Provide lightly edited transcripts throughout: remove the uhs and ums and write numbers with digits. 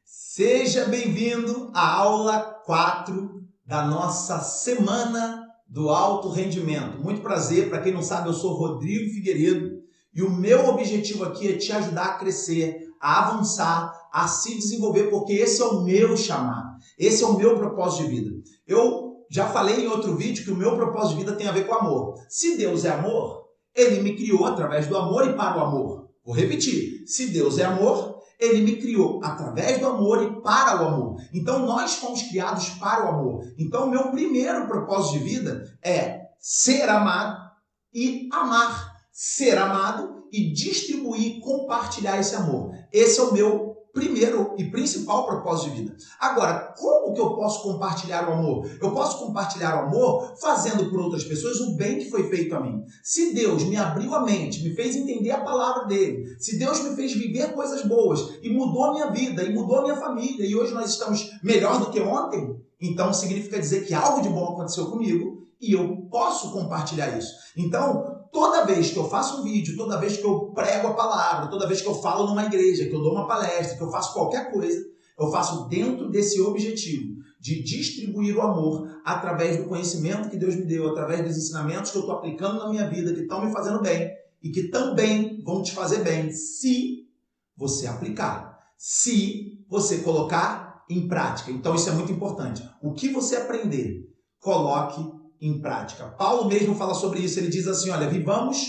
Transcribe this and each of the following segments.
Seja bem-vindo à aula 4 da nossa Semana do Alto Rendimento. Muito prazer, para quem não sabe, eu sou Rodrigo Figueiredo e o meu objetivo aqui é te ajudar a crescer, a avançar, a se desenvolver, porque esse é o meu chamado, esse é o meu propósito de vida. Eu já falei em outro vídeo que o meu propósito de vida tem a ver com amor. Se Deus é amor, Ele me criou através do amor e para o amor. Vou repetir, se Deus é amor, Ele me criou através do amor e para o amor. Então, nós fomos criados para o amor. Então, o meu primeiro propósito de vida é ser amado e amar. Ser amado e distribuir, compartilhar esse amor. Esse é o meu primeiro e principal propósito de vida. Agora, como que eu posso compartilhar o amor? Eu posso compartilhar o amor fazendo por outras pessoas o bem que foi feito a mim. Se Deus me abriu a mente, me fez entender a palavra dele, se Deus me fez viver coisas boas e mudou a minha vida, e mudou a minha família, e hoje nós estamos melhor do que ontem, então significa dizer que algo de bom aconteceu comigo e eu posso compartilhar isso. Então, toda vez que eu faço um vídeo, toda vez que eu prego a palavra, toda vez que eu falo numa igreja, que eu dou uma palestra, que eu faço qualquer coisa, eu faço dentro desse objetivo de distribuir o amor através do conhecimento que Deus me deu, através dos ensinamentos que eu estou aplicando na minha vida, que estão me fazendo bem e que também vão te fazer bem se você aplicar, se você colocar em prática. Então isso é muito importante. O que você aprender, coloque em prática. Paulo mesmo fala sobre isso, ele diz assim, olha, vivamos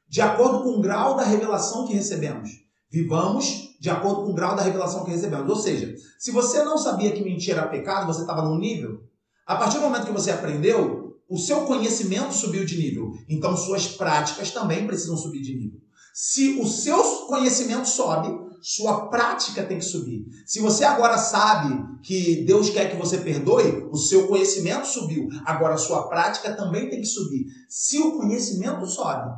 de acordo com o grau da revelação que recebemos. Vivamos de acordo com o grau da revelação que recebemos. Ou seja, se você não sabia que mentira era pecado, você estava num nível, a partir do momento que você aprendeu, o seu conhecimento subiu de nível. Então, suas práticas também precisam subir de nível. Se o seu conhecimento sobe, sua prática tem que subir. Se você agora sabe que Deus quer que você perdoe, o seu conhecimento subiu. Agora, a sua prática também tem que subir. Se o conhecimento sobe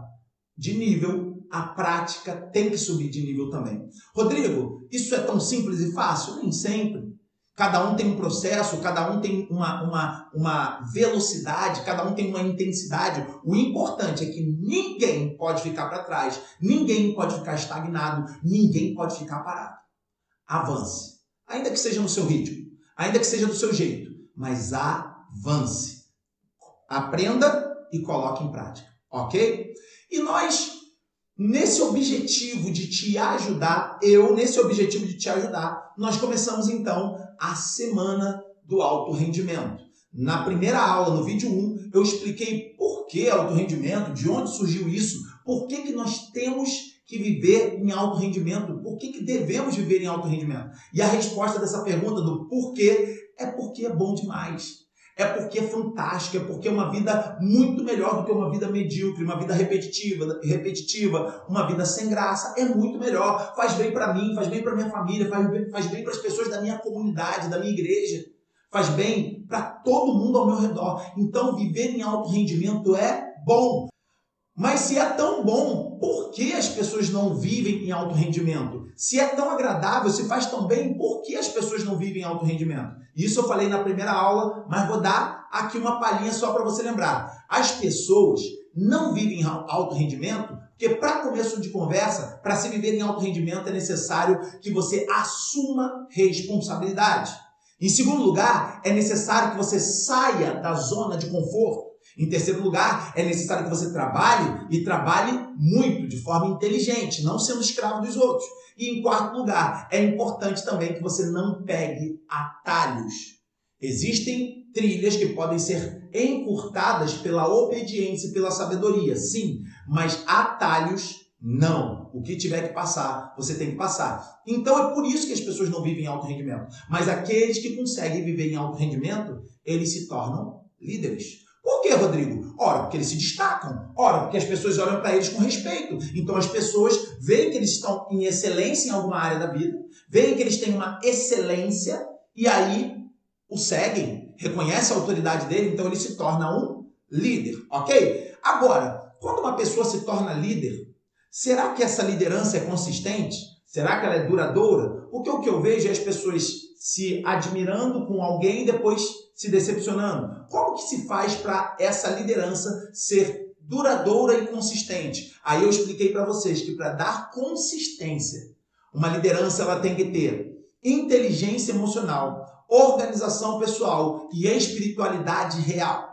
de nível, a prática tem que subir de nível também. Rodrigo, isso é tão simples e fácil? Nem sempre. Cada um tem um processo, cada um tem uma velocidade, cada um tem uma intensidade. O importante é que ninguém pode ficar para trás, ninguém pode ficar estagnado, ninguém pode ficar parado. Avance. Ainda que seja no seu ritmo, ainda que seja do seu jeito, mas avance. Aprenda e coloque em prática, ok? E nós, nesse objetivo de te ajudar, nós começamos então a Semana do Alto Rendimento. Na primeira aula, no vídeo 1, eu expliquei por que alto rendimento, de onde surgiu isso, por que nós temos que viver em alto rendimento, por que devemos viver em alto rendimento. E a resposta dessa pergunta do porquê é porque é bom demais. É porque é fantástico, é porque é uma vida muito melhor do que uma vida medíocre, uma vida repetitiva, uma vida sem graça. É muito melhor. Faz bem para mim, faz bem para minha família, faz bem para as pessoas da minha comunidade, da minha igreja. Faz bem para todo mundo ao meu redor. Então, viver em alto rendimento é bom. Mas se é tão bom, por que as pessoas não vivem em alto rendimento? Se é tão agradável, se faz tão bem, por que as pessoas não vivem em alto rendimento? Isso eu falei na primeira aula, mas vou dar aqui uma palhinha só para você lembrar. As pessoas não vivem em alto rendimento porque, para começo de conversa, para se viver em alto rendimento é necessário que você assuma responsabilidade. Em segundo lugar, é necessário que você saia da zona de conforto. Em terceiro lugar, é necessário que você trabalhe e trabalhe muito, de forma inteligente, não sendo escravo dos outros. E em quarto lugar, é importante também que você não pegue atalhos. Existem trilhas que podem ser encurtadas pela obediência e pela sabedoria, sim, mas atalhos não. O que tiver que passar, você tem que passar. Então é por isso que as pessoas não vivem em alto rendimento. Mas aqueles que conseguem viver em alto rendimento, eles se tornam líderes. Por quê, Rodrigo? Ora, porque eles se destacam. Ora, porque as pessoas olham para eles com respeito. Então as pessoas veem que eles estão em excelência em alguma área da vida, veem que eles têm uma excelência e aí o seguem, reconhecem a autoridade dele, então ele se torna um líder, ok? Agora, quando uma pessoa se torna líder, será que essa liderança é consistente? Será que ela é duradoura? Porque o que eu vejo é as pessoas se admirando com alguém e depois se decepcionando. Como que se faz para essa liderança ser duradoura e consistente? Aí eu expliquei para vocês que para dar consistência, uma liderança ela tem que ter inteligência emocional, organização pessoal e espiritualidade real.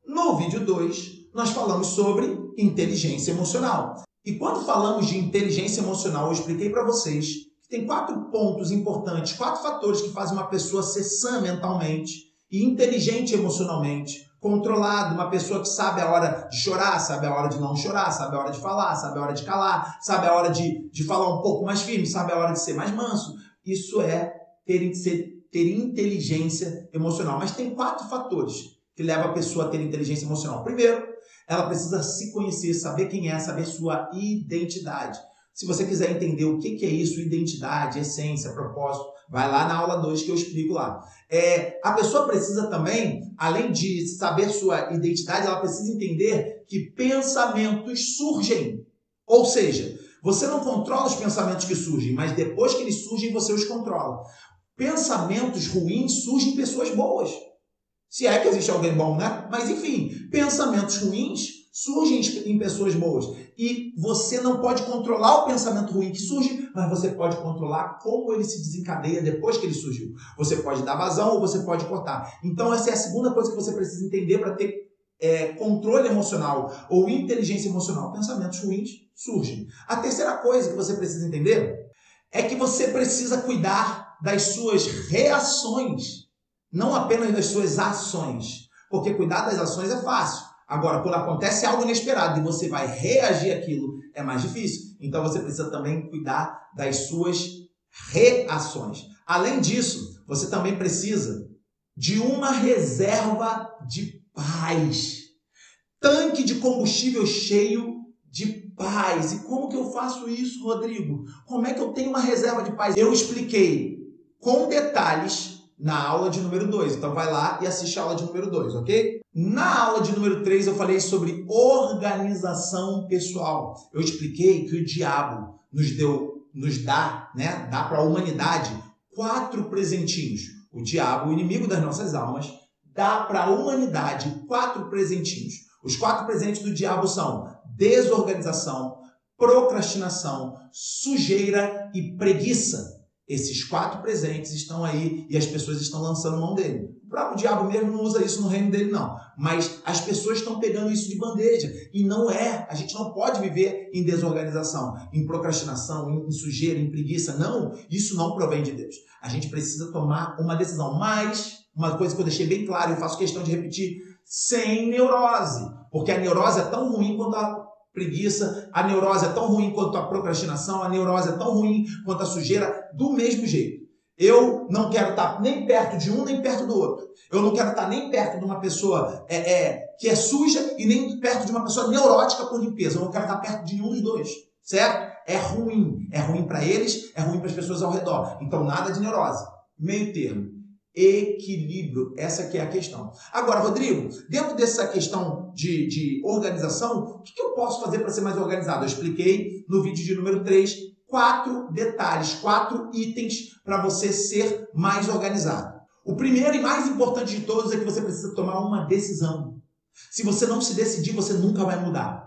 No vídeo 2, nós falamos sobre inteligência emocional. E quando falamos de inteligência emocional, eu expliquei para vocês que tem 4 pontos importantes, 4 fatores que fazem uma pessoa ser sã mentalmente e inteligente emocionalmente, controlado, uma pessoa que sabe a hora de chorar, sabe a hora de não chorar, sabe a hora de falar, sabe a hora de calar, sabe a hora de falar um pouco mais firme, sabe a hora de ser mais manso. Isso é ter inteligência emocional. Mas tem 4 fatores que levam a pessoa a ter inteligência emocional. Primeiro, ela precisa se conhecer, saber quem é, saber sua identidade. Se você quiser entender o que é isso, identidade, essência, propósito, vai lá na aula 2 que eu explico lá. A pessoa precisa também, além de saber sua identidade, ela precisa entender que pensamentos surgem. Ou seja, você não controla os pensamentos que surgem, mas depois que eles surgem, você os controla. Pensamentos ruins surgem em pessoas boas. Se é que existe alguém bom, né? Mas enfim, pensamentos ruins surgem em pessoas boas. E você não pode controlar o pensamento ruim que surge, mas você pode controlar como ele se desencadeia depois que ele surgiu. Você pode dar vazão ou você pode cortar. Então essa é a segunda coisa que você precisa entender para ter controle emocional ou inteligência emocional. Pensamentos ruins surgem. A terceira coisa que você precisa entender é que você precisa cuidar das suas reações, não apenas das suas ações. Porque cuidar das ações é fácil. Agora, quando acontece algo inesperado e você vai reagir àquilo, é mais difícil. Então, você precisa também cuidar das suas reações. Além disso, você também precisa de uma reserva de paz. Tanque de combustível cheio de paz. E como que eu faço isso, Rodrigo? Como é que eu tenho uma reserva de paz? Eu expliquei com detalhes na aula de número 2. Então vai lá e assiste a aula de número 2, ok? Na aula de número 3 eu falei sobre organização pessoal. Eu expliquei que o diabo dá para a humanidade 4 presentinhos. O diabo, o inimigo das nossas almas, dá para a humanidade 4 presentinhos. Os 4 presentes do diabo são desorganização, procrastinação, sujeira e preguiça. Esses 4 presentes estão aí e as pessoas estão lançando mão dele. O próprio diabo mesmo não usa isso no reino dele, não. Mas as pessoas estão pegando isso de bandeja. E não é. A gente não pode viver em desorganização, em procrastinação, em sujeira, em preguiça. Não, isso não provém de Deus. A gente precisa tomar uma decisão. Mas, uma coisa que eu deixei bem claro, eu faço questão de repetir, sem neurose. Porque a neurose é tão ruim quanto a preguiça, a neurose é tão ruim quanto a procrastinação, a neurose é tão ruim quanto a sujeira, do mesmo jeito. Eu não quero estar nem perto de um, nem perto do outro. Eu não quero estar nem perto de uma pessoa que é suja e nem perto de uma pessoa neurótica por limpeza. Eu não quero estar perto de nenhum dos dois, certo? É ruim. É ruim para eles, é ruim para as pessoas ao redor. Então, nada de neurose. Meio termo. Equilíbrio, essa que é a questão. Agora, Rodrigo, dentro dessa questão de organização, o que eu posso fazer para ser mais organizado? Eu expliquei no vídeo de número 3, 4 detalhes, 4 itens para você ser mais organizado. O primeiro e mais importante de todos é que você precisa tomar uma decisão. Se você não se decidir, você nunca vai mudar.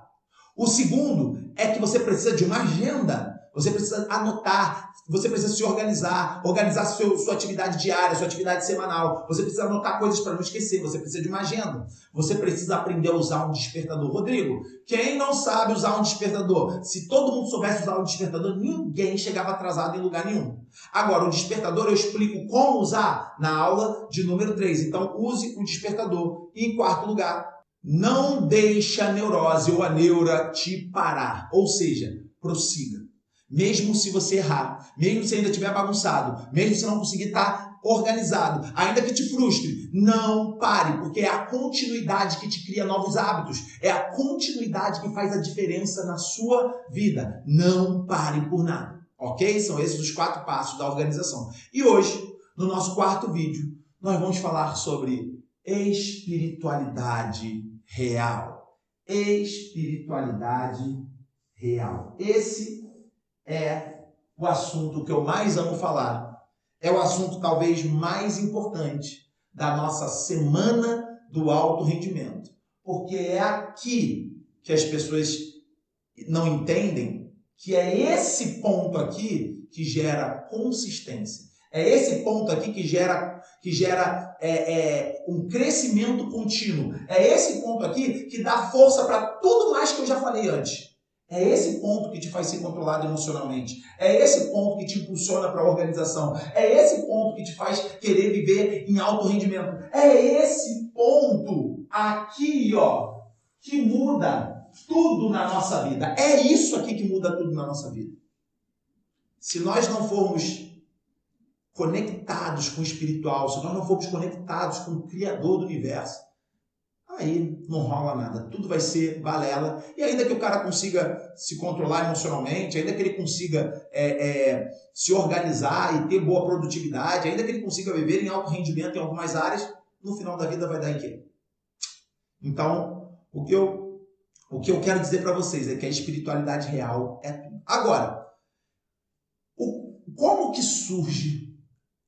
O segundo é que você precisa de uma agenda. Você precisa anotar, você precisa se organizar sua atividade diária, sua atividade semanal. Você precisa anotar coisas para não esquecer, você precisa de uma agenda. Você precisa aprender a usar um despertador. Rodrigo, quem não sabe usar um despertador? Se todo mundo soubesse usar um despertador, ninguém chegava atrasado em lugar nenhum. Agora, o despertador eu explico como usar na aula de número 3. Então, use o despertador. E em quarto lugar, não deixe a neurose ou a neura te parar. Ou seja, prossiga. Mesmo se você errar, mesmo se ainda estiver bagunçado, mesmo se não conseguir estar organizado, ainda que te frustre, não pare, porque é a continuidade que te cria novos hábitos, é a continuidade que faz a diferença na sua vida. Não pare por nada, ok? São esses os 4 passos da organização. E hoje, no nosso 4º vídeo, nós vamos falar sobre espiritualidade real. Espiritualidade real. Esse é o assunto que eu mais amo falar. É o assunto talvez mais importante da nossa semana do alto rendimento. Porque é aqui que as pessoas não entendem que é esse ponto aqui que gera consistência. É esse ponto aqui que gera um crescimento contínuo. É esse ponto aqui que dá força para tudo mais que eu já falei antes. É esse ponto que te faz ser controlado emocionalmente. É esse ponto que te impulsiona para a organização. É esse ponto que te faz querer viver em alto rendimento. É esse ponto aqui, ó, que muda tudo na nossa vida. É isso aqui que muda tudo na nossa vida. Se nós não formos conectados com o espiritual, se nós não formos conectados com o Criador do universo, aí não rola nada. Tudo vai ser balela. E ainda que o cara consiga se controlar emocionalmente, ainda que ele consiga se organizar e ter boa produtividade, ainda que ele consiga viver em alto rendimento em algumas áreas, no final da vida vai dar em quê? Então, o que eu quero dizer para vocês é que a espiritualidade real é tudo. Agora, como que surge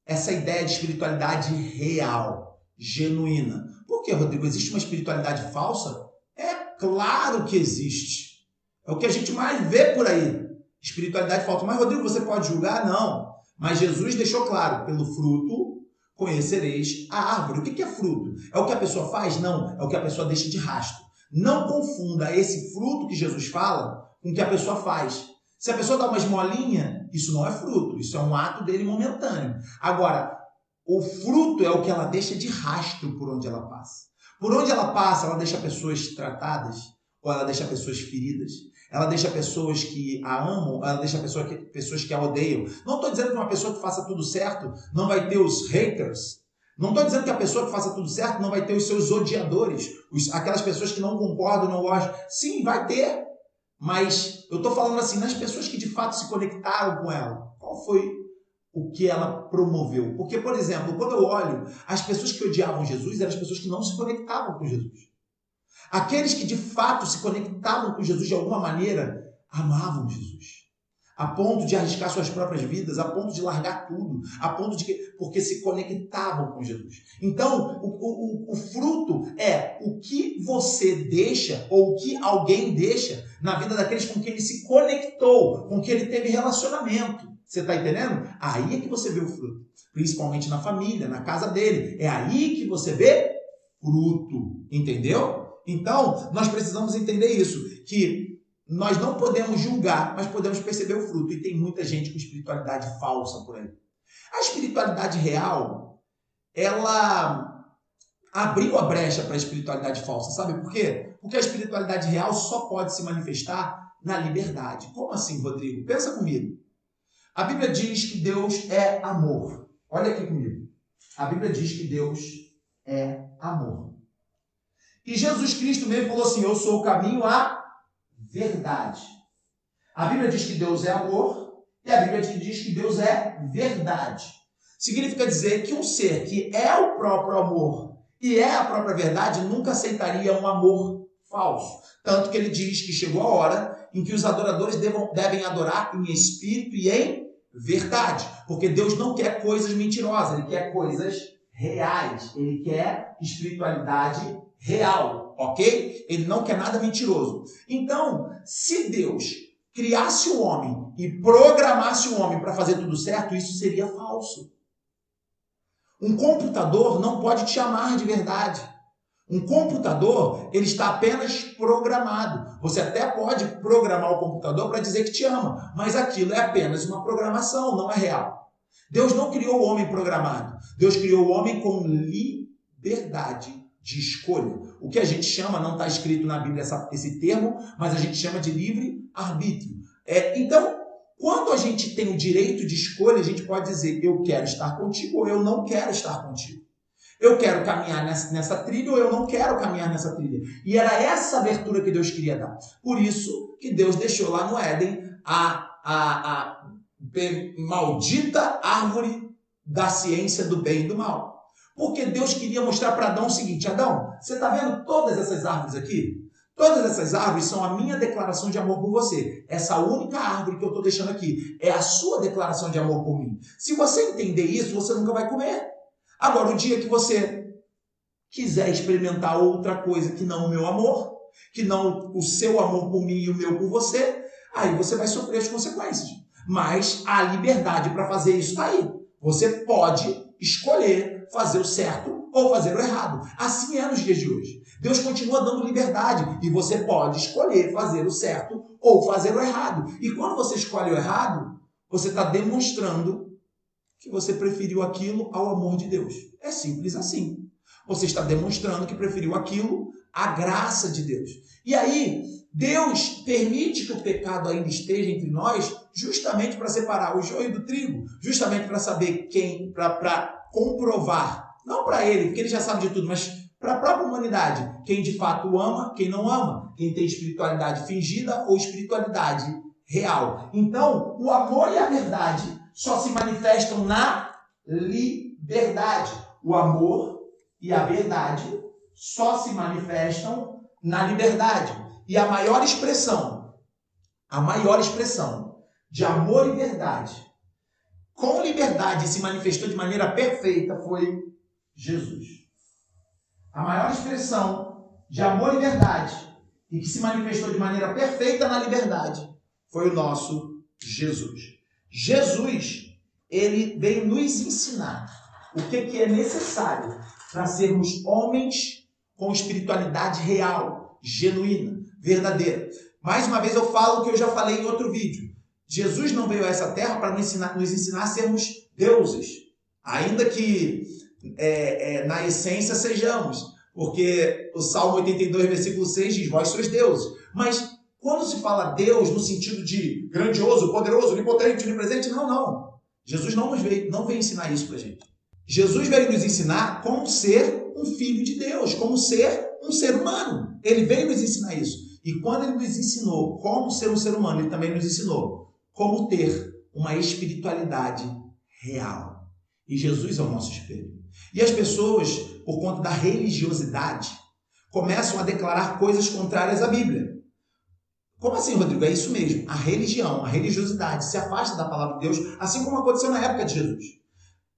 essa ideia de espiritualidade real, genuína? Por que, Rodrigo? Existe uma espiritualidade falsa? É claro que existe. É o que a gente mais vê por aí. Espiritualidade falsa. Mas, Rodrigo, você pode julgar? Não. Mas Jesus deixou claro, pelo fruto conhecereis a árvore. O que é fruto? É o que a pessoa faz? Não. É o que a pessoa deixa de rastro. Não confunda esse fruto que Jesus fala com o que a pessoa faz. Se a pessoa dá uma esmolinha, isso não é fruto. Isso é um ato dele momentâneo. Agora, o fruto é o que ela deixa de rastro por onde ela passa. Por onde ela passa, ela deixa pessoas tratadas ou ela deixa pessoas feridas. Ela deixa pessoas que a amam, ou ela deixa pessoas que a odeiam. Não estou dizendo que uma pessoa que faça tudo certo não vai ter os haters. Não estou dizendo que a pessoa que faça tudo certo não vai ter os seus odiadores. Aquelas pessoas que não concordam, não gostam. Sim, vai ter. Mas eu estou falando assim, nas pessoas que de fato se conectaram com ela. Qual foi o que ela promoveu? Porque, por exemplo, quando eu olho, as pessoas que odiavam Jesus eram as pessoas que não se conectavam com Jesus. Aqueles que de fato se conectavam com Jesus de alguma maneira, amavam Jesus. A ponto de arriscar suas próprias vidas, a ponto de largar tudo, a ponto de porque se conectavam com Jesus. Então, o fruto é o que você deixa ou o que alguém deixa na vida daqueles com quem ele se conectou, com quem ele teve relacionamento. Você está entendendo? Aí é que você vê o fruto. Principalmente na família, na casa dele. É aí que você vê fruto. Entendeu? Então, nós precisamos entender isso, que nós não podemos julgar, mas podemos perceber o fruto. E tem muita gente com espiritualidade falsa por aí. A espiritualidade real, ela abriu a brecha para a espiritualidade falsa. Sabe por quê? Porque a espiritualidade real só pode se manifestar na liberdade. Como assim, Rodrigo? Pensa comigo. A Bíblia diz que Deus é amor. Olha aqui comigo. A Bíblia diz que Deus é amor. E Jesus Cristo mesmo falou assim, eu sou o caminho à verdade. A Bíblia diz que Deus é amor e a Bíblia diz que Deus é verdade. Significa dizer que um ser que é o próprio amor e é a própria verdade nunca aceitaria um amor falso. Tanto que ele diz que chegou a hora em que os adoradores devem adorar em espírito e em verdade. Porque Deus não quer coisas mentirosas, ele quer coisas reais. Ele quer espiritualidade real, ok? Ele não quer nada mentiroso. Então, se Deus criasse o homem e programasse o homem para fazer tudo certo, isso seria falso. Um computador não pode te amar de verdade. Um computador, ele está apenas programado. Você até pode programar o computador para dizer que te ama, mas aquilo é apenas uma programação, não é real. Deus não criou o homem programado. Deus criou o homem com liberdade de escolha. O que a gente chama, não está escrito na Bíblia esse termo, mas a gente chama de livre-arbítrio. Então, quando a gente tem o direito de escolha, a gente pode dizer, eu quero estar contigo ou eu não quero estar contigo. Eu quero caminhar nessa trilha ou eu não quero caminhar nessa trilha. E era essa abertura que Deus queria dar. Por isso que Deus deixou lá no Éden a maldita árvore da ciência do bem e do mal. Porque Deus queria mostrar para Adão o seguinte, Adão, você está vendo todas essas árvores aqui? Todas essas árvores são a minha declaração de amor por você. Essa única árvore que eu estou deixando aqui é a sua declaração de amor por mim. Se você entender isso, você nunca vai comer. Agora, o dia que você quiser experimentar outra coisa que não o meu amor, que não o seu amor por mim e o meu por você, aí você vai sofrer as consequências. Mas a liberdade para fazer isso está aí. Você pode escolher fazer o certo ou fazer o errado. Assim é nos dias de hoje. Deus continua dando liberdade e você pode escolher fazer o certo ou fazer o errado. E quando você escolhe o errado, você está demonstrando que você preferiu aquilo ao amor de Deus. É simples assim. Você está demonstrando que preferiu aquilo à graça de Deus. E aí, Deus permite que o pecado ainda esteja entre nós justamente para separar o joio do trigo, justamente para saber quem, para comprovar, não para ele, porque ele já sabe de tudo, mas para a própria humanidade, quem de fato ama, quem não ama, quem tem espiritualidade fingida ou espiritualidade real. Então, o amor e a verdade só se manifestam na liberdade. O amor e a verdade só se manifestam na liberdade. E a maior expressão de amor e verdade, com liberdade se manifestou de maneira perfeita, foi Jesus. A maior expressão de amor e verdade, e que se manifestou de maneira perfeita na liberdade, foi o nosso Jesus. Jesus, ele veio nos ensinar o que é necessário para sermos homens com espiritualidade real, genuína, verdadeira. Mais uma vez eu falo o que eu já falei em outro vídeo. Jesus não veio a essa terra para nos ensinar a sermos deuses, ainda que na essência sejamos, porque o Salmo 82, versículo 6 diz, vós sois deuses. Mas quando se fala Deus no sentido de grandioso, poderoso, onipotente, onipresente, não. Jesus não veio ensinar isso para a gente. Jesus veio nos ensinar como ser um filho de Deus, como ser um ser humano. Ele veio nos ensinar isso. E quando ele nos ensinou como ser um ser humano, ele também nos ensinou como ter uma espiritualidade real. E Jesus é o nosso espelho. E as pessoas, por conta da religiosidade, começam a declarar coisas contrárias à Bíblia. Como assim, Rodrigo? É isso mesmo. A religião, a religiosidade se afasta da palavra de Deus, assim como aconteceu na época de Jesus.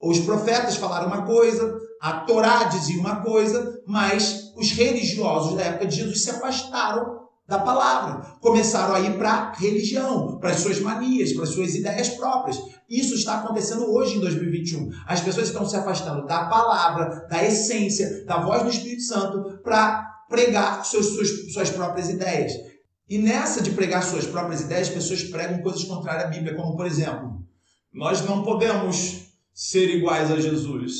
Os profetas falaram uma coisa, a Torá dizia uma coisa, mas os religiosos da época de Jesus se afastaram da palavra. Começaram a ir para a religião, para as suas manias, para as suas ideias próprias. Isso está acontecendo hoje em 2021. As pessoas estão se afastando da palavra, da essência, da voz do Espírito Santo para pregar suas próprias ideias. E nessa de pregar suas próprias ideias, as pessoas pregam coisas contrárias à Bíblia, como, por exemplo, nós não podemos ser iguais a Jesus.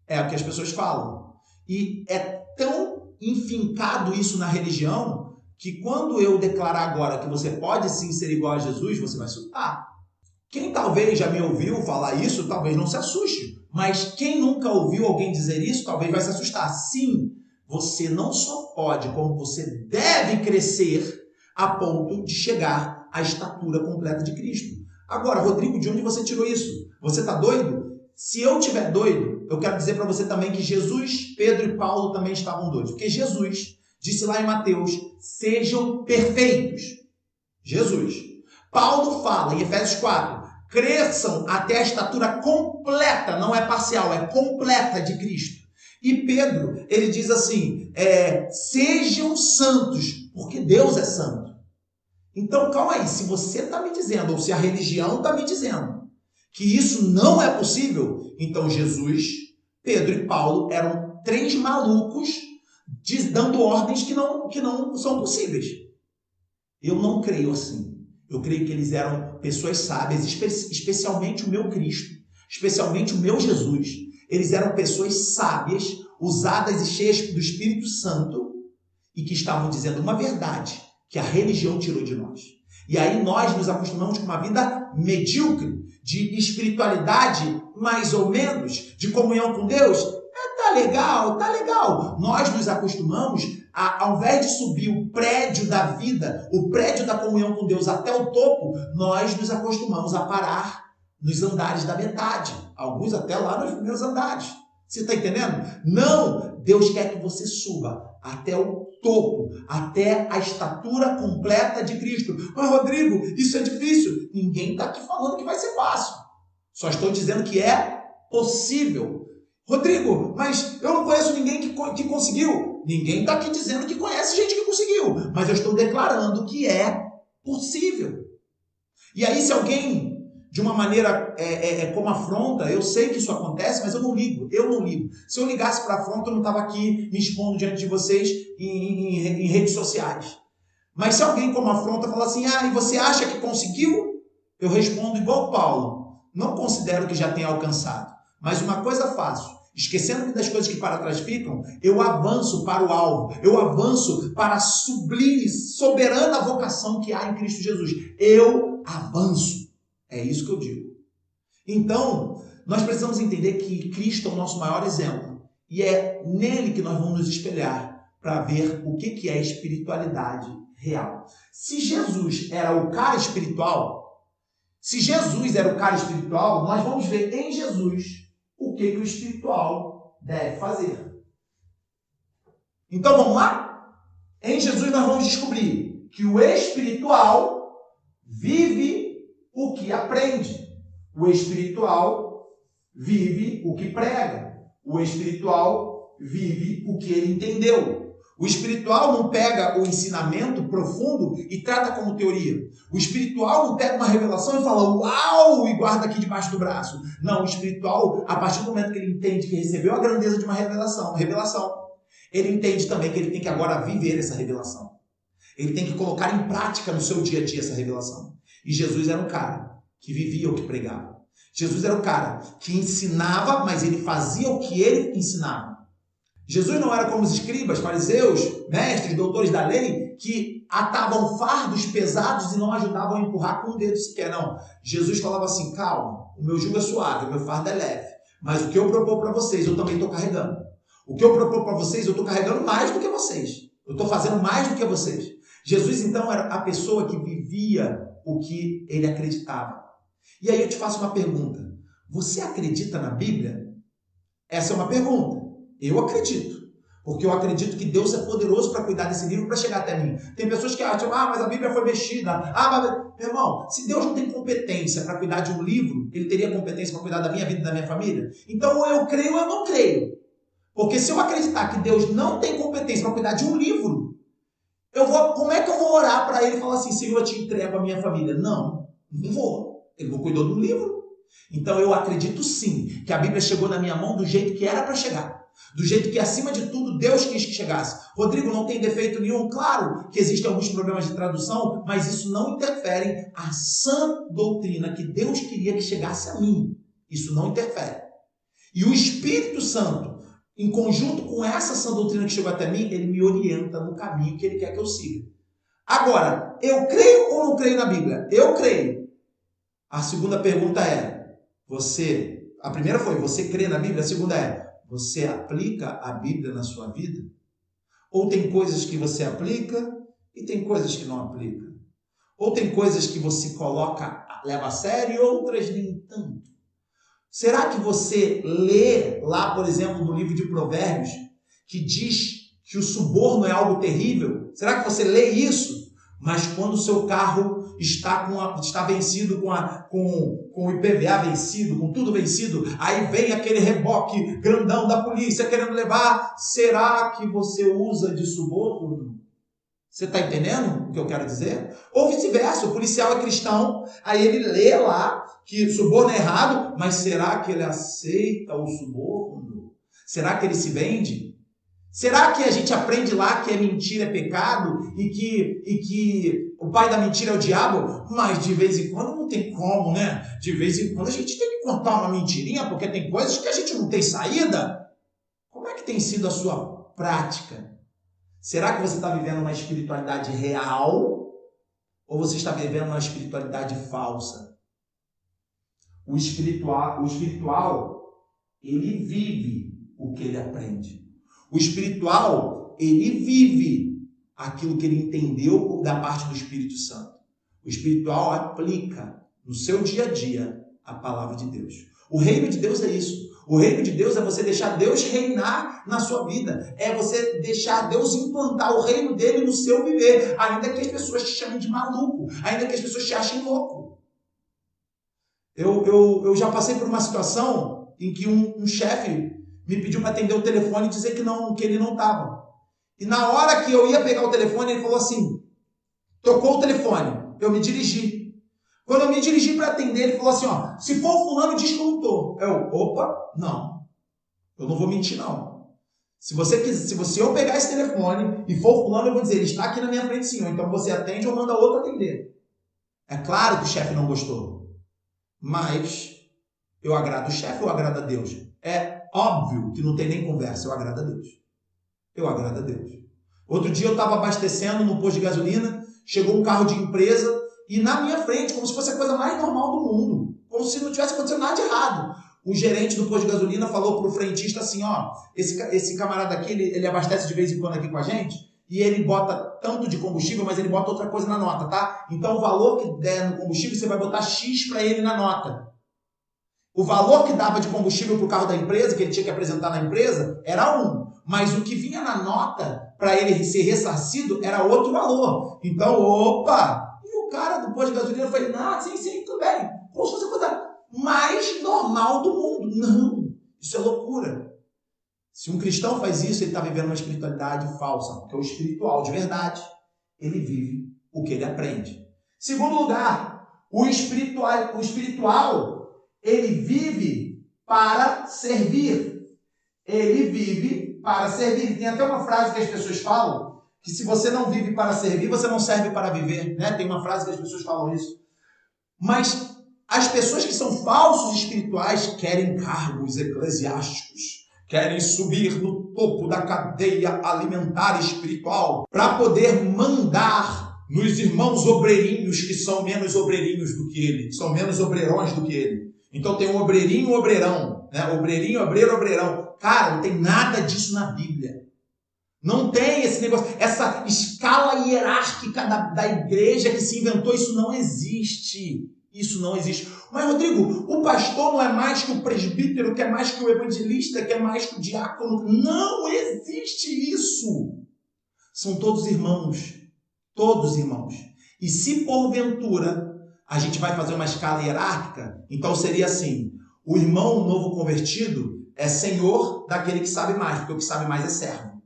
É o que as pessoas falam. E é tão enfincado isso na religião que quando eu declarar agora que você pode sim ser igual a Jesus, você vai assustar. Quem talvez já me ouviu falar isso, talvez não se assuste. Mas quem nunca ouviu alguém dizer isso, talvez vai se assustar. Sim, você não só pode, como você deve crescer a ponto de chegar à estatura completa de Cristo. Agora, Rodrigo, de onde você tirou isso? Você está doido? Se eu estiver doido, eu quero dizer para você também que Jesus, Pedro e Paulo também estavam doidos. Porque Jesus disse lá em Mateus, sejam perfeitos. Jesus. Paulo fala em Efésios 4, cresçam até a estatura completa, não é parcial, é completa de Cristo. E Pedro, ele diz assim, sejam santos, porque Deus é santo. Então, calma aí, se você está me dizendo, ou se a religião está me dizendo, que isso não é possível, então Jesus, Pedro e Paulo eram 3 malucos dando ordens que não são possíveis. Eu não creio assim. Eu creio que eles eram pessoas sábias, especialmente o meu Cristo, especialmente o meu Jesus. Eles eram pessoas sábias, usadas e cheias do Espírito Santo e que estavam dizendo uma verdade que a religião tirou de nós. E aí nós nos acostumamos com uma vida medíocre, de espiritualidade mais ou menos, de comunhão com Deus. Tá legal. Nós nos acostumamos ao invés de subir o prédio da vida, o prédio da comunhão com Deus até o topo, nós nos acostumamos a parar nos andares da metade. Alguns até lá nos primeiros andares. Você está entendendo? Não! Deus quer que você suba até o topo, até a estatura completa de Cristo. Mas, Rodrigo, isso é difícil. Ninguém está aqui falando que vai ser fácil. Só estou dizendo que é possível. Rodrigo, mas eu não conheço ninguém que conseguiu. Ninguém está aqui dizendo que conhece gente que conseguiu. Mas eu estou declarando que é possível. E aí, se alguém de uma maneira como afronta, eu sei que isso acontece, mas eu não ligo. Se eu ligasse para afronta, eu não estava aqui me expondo diante de vocês em redes sociais. Mas se alguém como afronta fala assim, e você acha que conseguiu? Eu respondo igual Paulo, não considero que já tenha alcançado, mas uma coisa faço, esquecendo-me das coisas que para trás ficam, eu avanço para o alvo, eu avanço para a sublime, soberana vocação que há em Cristo Jesus. Eu avanço. É isso que eu digo. Então, nós precisamos entender que Cristo é o nosso maior exemplo. E é nele que nós vamos nos espelhar para ver o que é espiritualidade real. Se Jesus era o cara espiritual, nós vamos ver em Jesus o que o espiritual deve fazer. Então, vamos lá? Em Jesus nós vamos descobrir que o espiritual vive o que aprende. O espiritual vive o que prega. O espiritual vive o que ele entendeu. O espiritual não pega o ensinamento profundo e trata como teoria. O espiritual não pega uma revelação e fala, uau, e guarda aqui debaixo do braço. Não, o espiritual, a partir do momento que ele entende que recebeu a grandeza de uma revelação, ele entende também que ele tem que agora viver essa revelação. Ele tem que colocar em prática no seu dia a dia essa revelação. E Jesus era um cara que vivia o que pregava. Jesus era o cara que ensinava, mas ele fazia o que ele ensinava. Jesus não era como os escribas, fariseus, mestres, doutores da lei, que atavam fardos pesados e não ajudavam a empurrar com o dedo sequer, não. Jesus falava assim, calma, o meu jugo é suave, o meu fardo é leve, mas o que eu propor para vocês, eu também estou carregando. O que eu propor para vocês, eu estou carregando mais do que vocês. Eu estou fazendo mais do que vocês. Jesus, então, era a pessoa que vivia o que ele acreditava. E aí eu te faço uma pergunta. Você acredita na Bíblia? Essa é uma pergunta. Eu acredito. Porque eu acredito que Deus é poderoso para cuidar desse livro para chegar até mim. Tem pessoas que acham, mas a Bíblia foi mexida. Meu irmão, se Deus não tem competência para cuidar de um livro, ele teria competência para cuidar da minha vida e da minha família? Então, ou eu creio ou eu não creio. Porque se eu acreditar que Deus não tem competência para cuidar de um livro, como é que eu vou orar para ele e falar assim, Senhor, eu te entrego a minha família? Não vou. Ele não cuidou do livro. Então eu acredito sim que a Bíblia chegou na minha mão do jeito que era para chegar. Do jeito que, acima de tudo, Deus quis que chegasse. Rodrigo, não tem defeito nenhum. Claro que existem alguns problemas de tradução, mas isso não interfere a sã doutrina que Deus queria que chegasse a mim. Isso não interfere. E o Espírito Santo, em conjunto com essa sã doutrina que chegou até mim, ele me orienta no caminho que ele quer que eu siga. Agora, eu creio ou não creio na Bíblia? Eu creio. A segunda pergunta é, a primeira foi, você crê na Bíblia? A segunda é, você aplica a Bíblia na sua vida? Ou tem coisas que você aplica e tem coisas que não aplica? Ou tem coisas que você leva a sério e outras nem tanto? Será que você lê lá, por exemplo, no livro de Provérbios, que diz que o suborno é algo terrível? Será que você lê isso? Mas quando o seu carro está vencido, com o IPVA vencido, com tudo vencido, aí vem aquele reboque grandão da polícia querendo levar, será que você usa de suborno? Você está entendendo o que eu quero dizer? Ou vice-versa, o policial é cristão, aí ele lê lá que suborno é errado, mas será que ele aceita o suborno? Será que ele se vende? Será que a gente aprende lá que mentira é pecado e que o pai da mentira é o diabo? Mas de vez em quando não tem como, né? De vez em quando a gente tem que contar uma mentirinha porque tem coisas que a gente não tem saída. Como é que tem sido a sua prática? Será que você está vivendo uma espiritualidade real ou você está vivendo uma espiritualidade falsa? O espiritual, ele vive o que ele aprende. O espiritual, ele vive aquilo que ele entendeu da parte do Espírito Santo. O espiritual aplica no seu dia a dia a palavra de Deus. O reino de Deus é isso. O reino de Deus é você deixar Deus reinar na sua vida. É você deixar Deus implantar o reino dele no seu viver. Ainda que as pessoas te chamem de maluco. Ainda que as pessoas te achem louco. Eu já passei por uma situação em que um chefe me pediu para atender o telefone e dizer que ele não estava. E na hora que eu ia pegar o telefone, ele falou assim, tocou o telefone. Eu me dirigi. Quando eu me dirigi para atender, ele falou assim, ó, se for fulano, diz que eu não estou. Opa, não. Eu não vou mentir, não. Se eu pegar esse telefone e for fulano, eu vou dizer, ele está aqui na minha frente sim. Ou então você atende ou manda outro atender. É claro que o chefe não gostou. Mas eu agrado o chefe ou eu agrado a Deus? É óbvio que não tem nem conversa, eu agrado a Deus. Eu agrado a Deus. Outro dia eu estava abastecendo no posto de gasolina, chegou um carro de empresa e na minha frente, como se fosse a coisa mais normal do mundo, como se não tivesse acontecendo nada de errado. O gerente do posto de gasolina falou pro frentista assim, ó, esse camarada aqui, ele abastece de vez em quando aqui com a gente e ele bota tanto de combustível, mas ele bota outra coisa na nota, tá? Então o valor que der no combustível, você vai botar X para ele na nota. O valor que dava de combustível pro carro da empresa, que ele tinha que apresentar na empresa, era 1. Mas o que vinha na nota para ele ser ressarcido era outro valor. Então, opa! E o cara do posto de gasolina falou, não, sim, tudo bem. Como se fosse a coisa mais normal do mundo. Não, isso é loucura. Se um cristão faz isso, ele está vivendo uma espiritualidade falsa. Porque o espiritual de verdade, ele vive o que ele aprende. Segundo lugar, o espiritual, ele vive para servir. Ele vive para servir. Tem até uma frase que as pessoas falam, que se você não vive para servir, você não serve para viver. Né? Tem uma frase que as pessoas falam isso. Mas as pessoas que são falsos espirituais querem cargos eclesiásticos, querem subir no topo da cadeia alimentar espiritual para poder mandar nos irmãos obreirinhos que são menos obreirinhos do que ele, que são menos obreirões do que ele. Então tem um obreirinho, obreirão, né? Obreirinho, obreiro, obreirão. Cara, não tem nada disso na Bíblia. Não tem esse negócio, essa escala hierárquica da igreja que se inventou, isso não existe. Isso não existe. Mas, Rodrigo, o pastor não é mais que o presbítero, que é mais que o evangelista, que é mais que o diácono. Não existe isso. São todos irmãos. Todos irmãos. E se porventura a gente vai fazer uma escala hierárquica, então seria assim, o irmão novo convertido é senhor daquele que sabe mais, porque o que sabe mais é servo.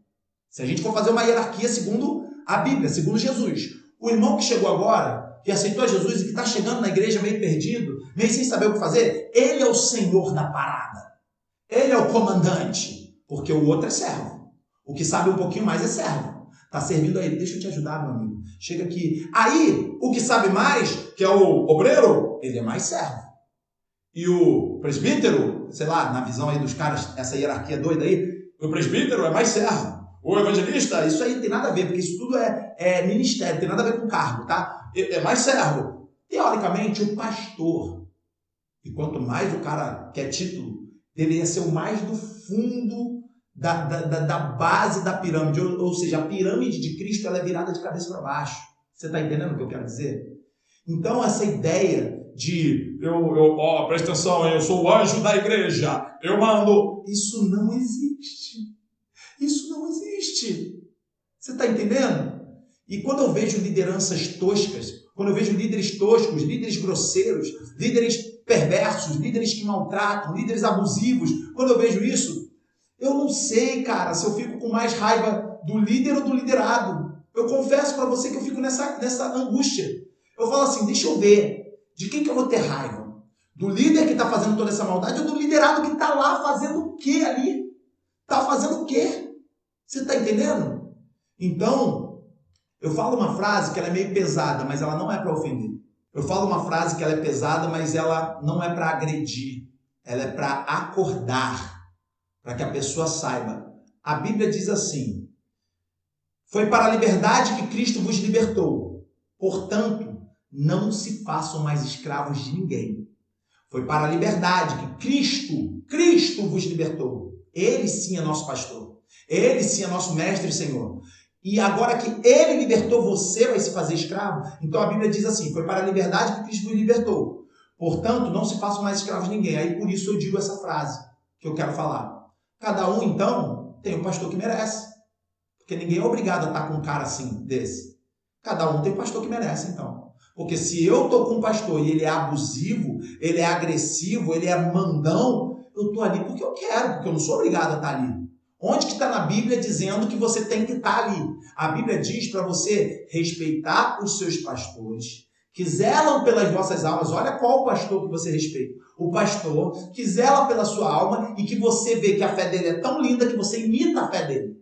Se a gente for fazer uma hierarquia segundo a Bíblia, segundo Jesus, o irmão que chegou agora, que aceitou Jesus e que está chegando na igreja meio perdido, meio sem saber o que fazer, ele é o senhor da parada. Ele é o comandante, porque o outro é servo. O que sabe um pouquinho mais é servo. Está servindo a ele. Deixa eu te ajudar, meu amigo. Chega aqui. Aí, o que sabe mais, que é o obreiro, ele é mais servo. E o presbítero, sei lá, na visão aí dos caras, essa hierarquia doida aí, o presbítero é mais servo. O evangelista, isso aí não tem nada a ver, porque isso tudo é ministério, tem nada a ver com cargo, tá? É mais servo. Teoricamente, o pastor, e quanto mais o cara quer título, deveria ser o mais do fundo da base da pirâmide. Ou seja, a pirâmide de Cristo ela é virada de cabeça para baixo. Você está entendendo o que eu quero dizer? Então, essa ideia de presta atenção, eu sou o anjo da igreja, eu mando. Isso não existe. Isso não existe. Você está entendendo? E quando eu vejo lideranças toscas, quando eu vejo líderes toscos, líderes grosseiros, líderes perversos, líderes que maltratam, líderes abusivos, quando eu vejo isso, eu não sei, cara, se eu fico com mais raiva do líder ou do liderado. Eu confesso para você que eu fico nessa angústia. Eu falo assim, deixa eu ver, de quem que eu vou ter raiva? Do líder que está fazendo toda essa maldade ou do liderado que está lá fazendo o quê ali? Está fazendo o quê? Você está entendendo? Então, eu falo uma frase que ela é meio pesada, mas ela não é para ofender. Eu falo uma frase que ela é pesada, mas ela não é para agredir. Ela é para acordar, para que a pessoa saiba. A Bíblia diz assim, foi para a liberdade que Cristo vos libertou. Portanto, não se façam mais escravos de ninguém. Foi para a liberdade que Cristo vos libertou. Ele sim é nosso pastor. Ele sim é nosso mestre e Senhor. E agora que Ele libertou, você vai se fazer escravo? Então a Bíblia diz assim, foi para a liberdade que Cristo vos libertou. Portanto, não se façam mais escravos de ninguém. Aí por isso eu digo essa frase que eu quero falar. Cada um, então, tem um pastor que merece. Porque ninguém é obrigado a estar com um cara assim, desse. Cada um tem um pastor que merece, então. Porque se eu estou com um pastor e ele é abusivo, ele é agressivo, ele é mandão, eu estou ali porque eu quero, porque eu não sou obrigado a estar ali. Onde que está na Bíblia dizendo que você tem que estar ali? A Bíblia diz para você respeitar os seus pastores, que zelam pelas vossas almas. Olha qual pastor que você respeita. O pastor que zela pela sua alma e que você vê que a fé dele é tão linda que você imita a fé dele.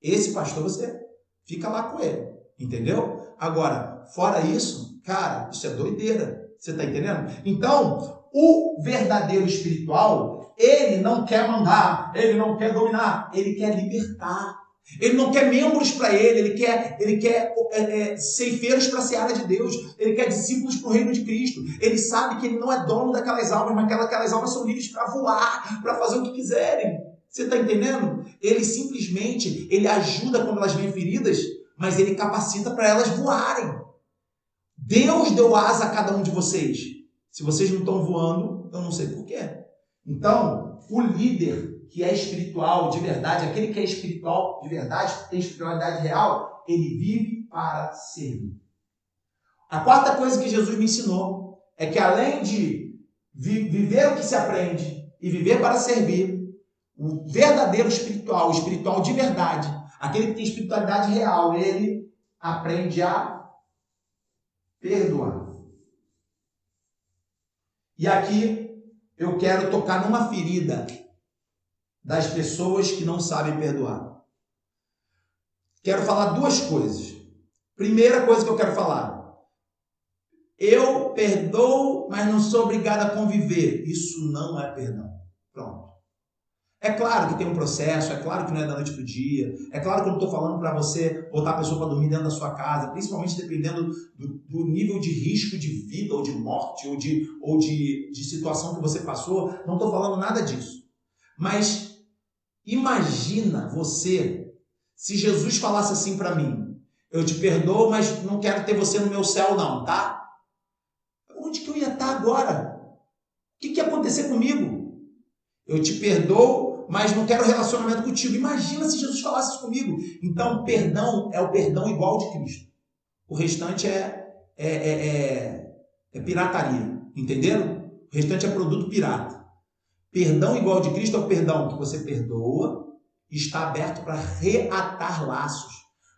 Esse pastor, você fica lá com ele. Entendeu? Agora, fora isso, cara, isso é doideira. Você está entendendo? Então, o verdadeiro espiritual, ele não quer mandar, ele não quer dominar, ele quer libertar. Ele não quer membros para ele quer ceifeiros para a seara de Deus, ele quer discípulos para o reino de Cristo. Ele sabe que ele não é dono daquelas almas, mas aquelas almas são livres para voar, para fazer o que quiserem. Você está entendendo? Ele simplesmente, ele ajuda quando elas vêm feridas, mas ele capacita para elas voarem. Deus deu asa a cada um de vocês. Se vocês não estão voando, eu não sei porquê. Então, o líder que é espiritual de verdade, aquele que é espiritual de verdade, que tem espiritualidade real, ele vive para servir. A quarta coisa que Jesus me ensinou é que além de viver o que se aprende e viver para servir, o verdadeiro espiritual, o espiritual de verdade, aquele que tem espiritualidade real, ele aprende a perdoar. E aqui eu quero tocar numa ferida das pessoas que não sabem perdoar. Quero falar duas coisas. Primeira coisa que eu quero falar. Eu perdoo, mas não sou obrigado a conviver. Isso não é perdão. Pronto. É claro que tem um processo, é claro que não é da noite para o dia, é claro que eu não estou falando para você botar a pessoa para dormir dentro da sua casa, principalmente dependendo do nível de risco de vida, ou de morte, ou de situação que você passou. Não estou falando nada disso. Mas imagina você, se Jesus falasse assim para mim: eu te perdoo, mas não quero ter você no meu céu não, tá? Onde que eu ia estar agora? O que ia acontecer comigo? Eu te perdoo, mas não quero relacionamento contigo. Imagina se Jesus falasse isso comigo. Então, perdão é o perdão igual de Cristo. O restante é pirataria. Entenderam? O restante é produto pirata. Perdão igual de Cristo é o perdão que você perdoa e está aberto para reatar laços,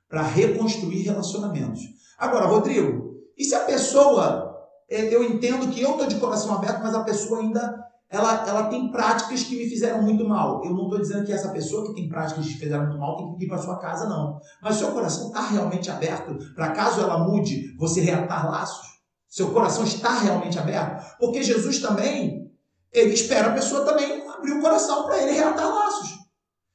para reconstruir relacionamentos. Agora, Rodrigo, e se a pessoa, eu entendo que eu estou de coração aberto, mas a pessoa ainda, ela tem práticas que me fizeram muito mal. Eu não estou dizendo que essa pessoa que tem práticas que fizeram muito mal tem que ir para sua casa, não. Mas seu coração está realmente aberto para, caso ela mude, você reatar laços? Seu coração está realmente aberto? Porque Jesus também, ele espera a pessoa também abrir o coração para ele reatar laços.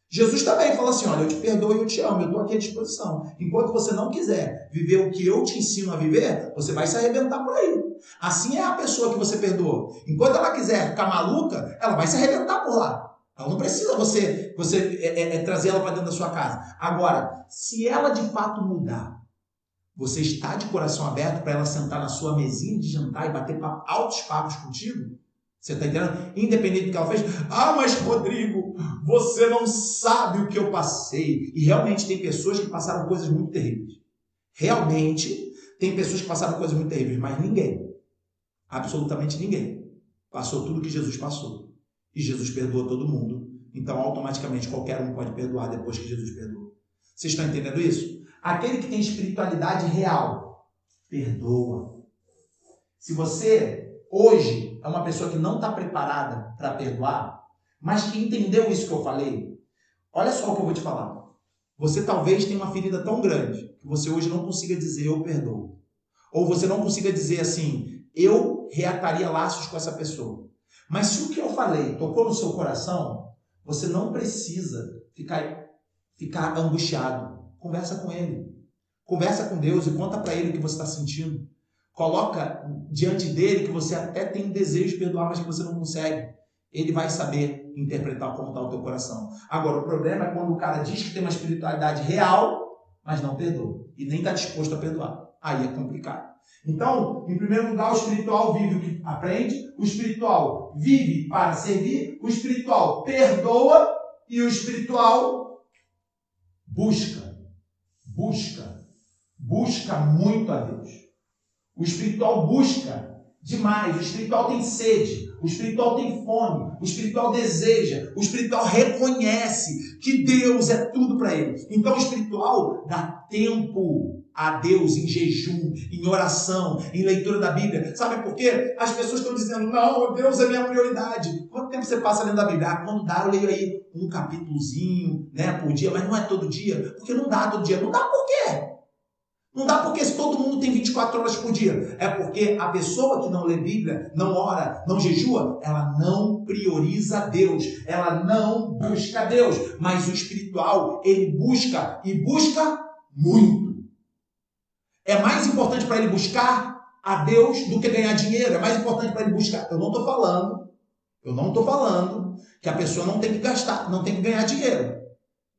Jesus também fala assim: olha, eu te perdoo e eu te amo, eu estou aqui à disposição. Enquanto você não quiser viver o que eu te ensino a viver, você vai se arrebentar por aí. Assim é a pessoa que você perdoou. Enquanto ela quiser ficar maluca, ela vai se arrebentar por lá. Ela não precisa você trazer ela para dentro da sua casa. Agora, se ela de fato mudar, você está de coração aberto para ela sentar na sua mesinha de jantar e bater altos papos contigo? Você está entendendo? Independente do que ela fez. Ah, mas Rodrigo, você não sabe o que eu passei. E realmente tem pessoas que passaram coisas muito terríveis. Realmente tem pessoas que passaram coisas muito terríveis, mas ninguém, absolutamente ninguém, passou tudo que Jesus passou. E Jesus perdoa todo mundo. Então, automaticamente, qualquer um pode perdoar depois que Jesus perdoou. Vocês estão entendendo isso? Aquele que tem espiritualidade real, perdoa. Se você hoje é uma pessoa que não está preparada para perdoar, mas que entendeu isso que eu falei, olha só o que eu vou te falar. Você talvez tenha uma ferida tão grande que você hoje não consiga dizer eu perdoo. Ou você não consiga dizer assim, eu reataria laços com essa pessoa. Mas se o que eu falei tocou no seu coração, você não precisa ficar angustiado. Conversa com ele. Conversa com Deus e conta para ele o que você está sentindo. Coloca diante dele que você até tem desejo de perdoar, mas que você não consegue. Ele vai saber interpretar como está o teu coração. Agora, o problema é quando o cara diz que tem uma espiritualidade real, mas não perdoa. E nem está disposto a perdoar. Aí é complicado. Então, em primeiro lugar, o espiritual vive o que aprende. O espiritual vive para servir. O espiritual perdoa. E o espiritual busca muito a Deus. O espiritual busca demais, o espiritual tem sede, O espiritual tem fome, o espiritual deseja, o espiritual reconhece que Deus é tudo para ele. Então o espiritual dá tempo a Deus em jejum, em oração, em leitura da Bíblia. Sabe por quê? As pessoas estão dizendo, não, Deus é minha prioridade. Quanto tempo você passa lendo a Bíblia? Ah, quando dá, eu leio aí um capítulozinho, né, por dia, mas não é todo dia, porque não dá todo dia. Não dá por quê? Não dá porque se todo mundo tem 24 horas por dia. É porque a pessoa que não lê Bíblia, não ora, não jejua, ela não prioriza Deus. Ela não busca Deus. Mas o espiritual, ele busca e busca muito. É mais importante para ele buscar a Deus do que ganhar dinheiro. É mais importante para ele buscar. Eu não estou falando que a pessoa não tem que gastar, não tem que ganhar dinheiro.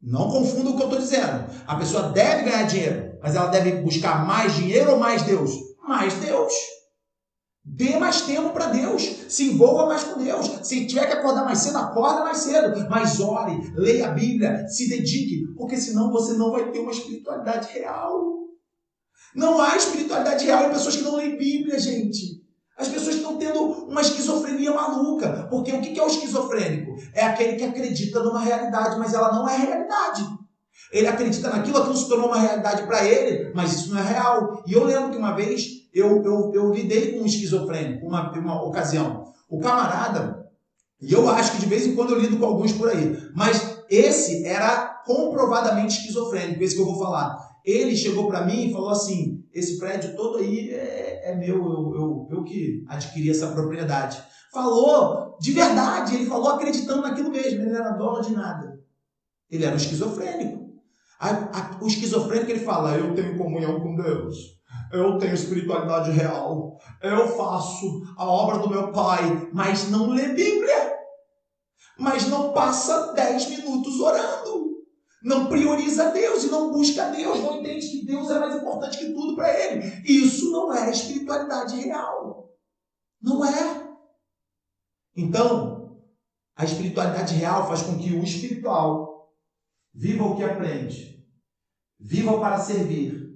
Não confunda o que eu estou dizendo. A pessoa deve ganhar dinheiro, mas ela deve buscar mais dinheiro ou mais Deus? Mais Deus. Dê mais tempo para Deus. Se envolva mais com Deus. Se tiver que acordar mais cedo, acorda mais cedo. Mas ore, leia a Bíblia, se dedique, porque senão você não vai ter uma espiritualidade real. Não há espiritualidade real em pessoas que não leem Bíblia, gente. As pessoas estão tendo uma esquizofrenia maluca. Porque o que é o esquizofrênico? É aquele que acredita numa realidade, mas ela não é realidade. Ele acredita naquilo, aquilo se tornou uma realidade para ele, mas isso não é real. E eu lembro que uma vez eu lidei com um esquizofrênico, uma ocasião. O camarada, e eu acho que de vez em quando eu lido com alguns por aí, mas esse era comprovadamente esquizofrênico, esse que eu vou falar. Ele chegou para mim e falou assim, esse prédio todo aí é meu, eu que adquiri essa propriedade. Falou de verdade, ele falou acreditando naquilo mesmo, ele não era dono de nada. Ele era um esquizofrênico. O esquizofrênico ele fala, eu tenho comunhão com Deus, eu tenho espiritualidade real, eu faço a obra do meu pai, mas não lê Bíblia, mas não passa 10 minutos orando. Não prioriza Deus e não busca Deus, não entende que Deus é mais importante que tudo para ele. Isso não é espiritualidade real. Não é. Então, a espiritualidade real faz com que o espiritual viva o que aprende, viva para servir,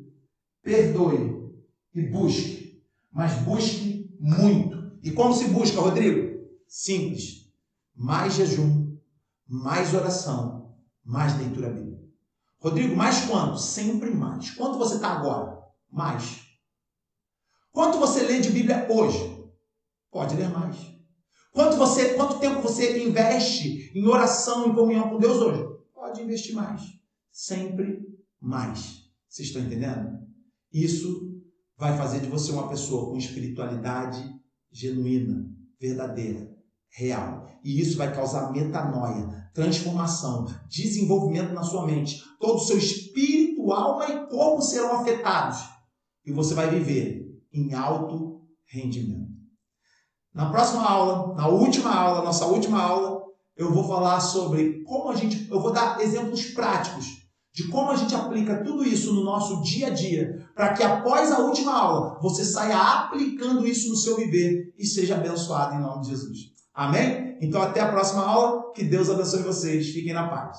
perdoe e busque, mas busque muito. E como se busca, Rodrigo? Simples. Mais jejum, mais oração, mais leitura bíblica. Rodrigo, mais quanto? Sempre mais. Quanto você está agora? Mais. Quanto você lê de Bíblia hoje? Pode ler mais. Quanto tempo você investe em oração, em comunhão com Deus hoje? Pode investir mais. Sempre mais. Vocês estão entendendo? Isso vai fazer de você uma pessoa com espiritualidade genuína, verdadeira, real. E isso vai causar metanoia, transformação, desenvolvimento na sua mente. Todo o seu espírito, alma e corpo serão afetados. E você vai viver em alto rendimento. Na próxima aula, nossa última aula, eu vou falar sobre eu vou dar exemplos práticos de como a gente aplica tudo isso no nosso dia a dia, para que após a última aula, você saia aplicando isso no seu viver e seja abençoado em nome de Jesus. Amém? Então até a próxima aula, que Deus abençoe vocês, fiquem na paz.